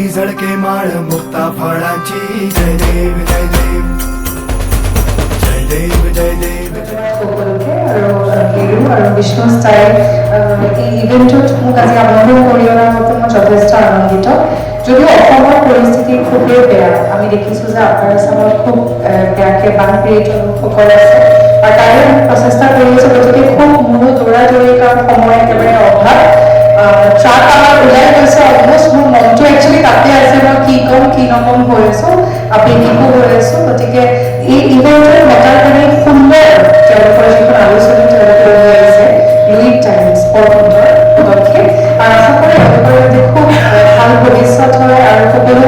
झळके माळ मुक्ता फळाची जय देव जय देव जय देव जय देव বিষ্ণু ষ্টাইল এই ইভেণ্টত মোক আজি আমন্ত্ৰণ কৰি অনাৰ বাবে মই যথেষ্ট আনন্দিত যদিও অসমৰ পৰিস্থিতি খুবেই বেয়া আমি দেখিছোঁ যে আপাৰ আছামত খুব বেয়াকৈ বানপীড়িত লোকসকল আছে আৰু তাৰে প্ৰচেষ্টা কৰি আছে গতিকে খুব মোৰো দৌৰা-দৌৰি কাৰণ সময় একেবাৰে অভাৱ ট্ৰাক আমাৰ ওলাই গৈছে অলমষ্ট মোৰ মনটো একচুৱেলি তাতে আছে মই কি ক'ম কি নক'ম হৈ আছোঁ আবেগিকো হৈ আছোঁ গতিকে এই ইভেণ্টৰ মেটাৰখিনি সুন্দৰ তেওঁলোকৰ যিখন আলোচনী তেওঁলোকে উলিয়াইছে লুইড টাইমছ পদক্ষেপ আৰু আশা কৰোঁ তেওঁলোকৰ যে খুব ভাল ভৱিষ্যত হয় আৰু সকলো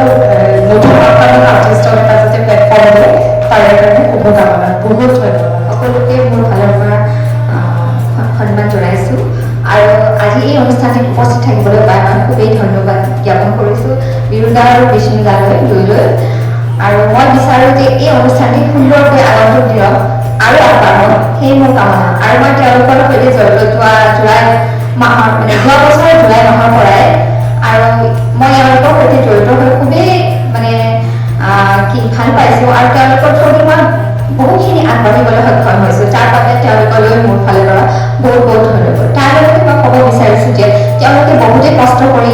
নতুন আপকামিং আৰ্টিষ্টক এটা যাতে প্লেটফৰ্ম দিয়ে তাৰে কাৰণে শুভকামনা বহুত ধন্যবাদ সকলোকে মোৰ ফালৰ পৰা সন্মান জনাইছোঁ আৰু আজি এই অনুষ্ঠানটিত উপস্থিত থাকিবলৈ পাই মই খুবেই ধন্যবাদ জ্ঞাপন কৰিছোঁ বিৰুদা আৰু বিষ্ণু দালৈ লৈ আৰু মই বিচাৰোঁ যে এই অনুষ্ঠানটি সুন্দৰকৈ আনন্দ দিয়ক আৰু আগবাঢ়ক সেই মোৰ কামনা আৰু মই তেওঁলোকৰ সৈতে জড়িত জুলাই মাহৰ মানে যোৱা বছৰ জুলাই মাহৰ পৰাই আৰু মই তেওঁলোকৰ সৈতে জড়িত হৈ খুবেই মানে কি ভাল পাইছোঁ আৰু তেওঁলোকৰ থ্ৰুদি মই বহুখিনি আগবাঢ়িবলৈ সক্ষম হৈছোঁ তাৰ বাবে তেওঁলোকলৈ মোৰ ফালৰ পৰা বহুত বহুত ধন্যবাদ তাৰ লগতে মই ক'ব বিচাৰিছোঁ যে তেওঁলোকে বহুতেই কষ্ট কৰি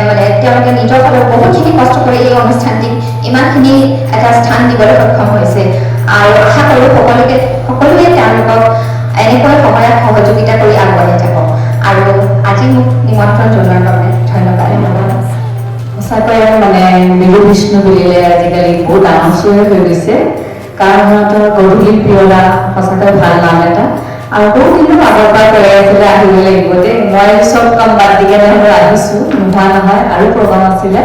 মানে তেওঁলোকে নিজৰ ফালৰ বহুতখিনি কষ্ট কৰি এই অনুষ্ঠানটিক ইমানখিনি এটা স্থান দিবলৈ সক্ষম হৈছে আৰু আশা কৰোঁ সকলোৱে তেওঁলোকক এনেকৈ সহায়ত সহযোগিতা কৰি আগবাঢ়ি থাকক আৰু আজি মোক নিমন্ত্ৰণ জনোৱাৰ বাবে ধন্যবাদ সঁচাকৈ মানে বিলু বিষ্ণু বুলিলে আজিকালি বহুত ডাঙৰ হৈ গৈছে কাৰণ সিহঁতৰ গধূলি প্ৰিয়লা সঁচাকৈ ভাল নাম এটা আৰু বহুত দিনো আগৰ পৰা কৈ আছিলে আহিব লাগিব দেই মই চব কাম বাদ দি কেনে আহিছোঁ নোহোৱা নহয় আৰু প্ৰগ্ৰাম আছিলে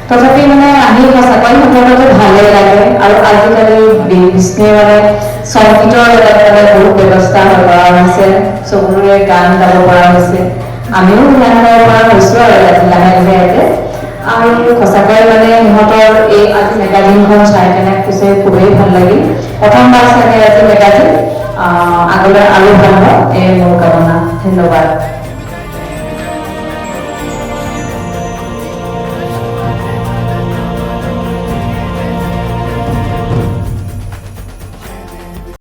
তথাপি মানে আহি সঁচাকৈ সিহঁতকে ভালেই লাগে আৰু আজিকালি বিষ্ণুৱে মানে সংগীতৰ মানে বহুত ব্যৱস্থা কৰা হৈছে চবৰে গান গাব পৰা হৈছে আমিও গান গাব পৰা হৈছোঁ আৰু লাহে লাহে আৰু সঁচাকৈ মানে সিহঁতৰ এই আজি মেগাজিনখন চাই কেনে কৈছে খুবেই ভাল লাগিল প্ৰথমবাৰ চাগে আজি মেগাজিন আগলৈ আৰু ভাল হয় এই মোৰ কামনা ধন্যবাদ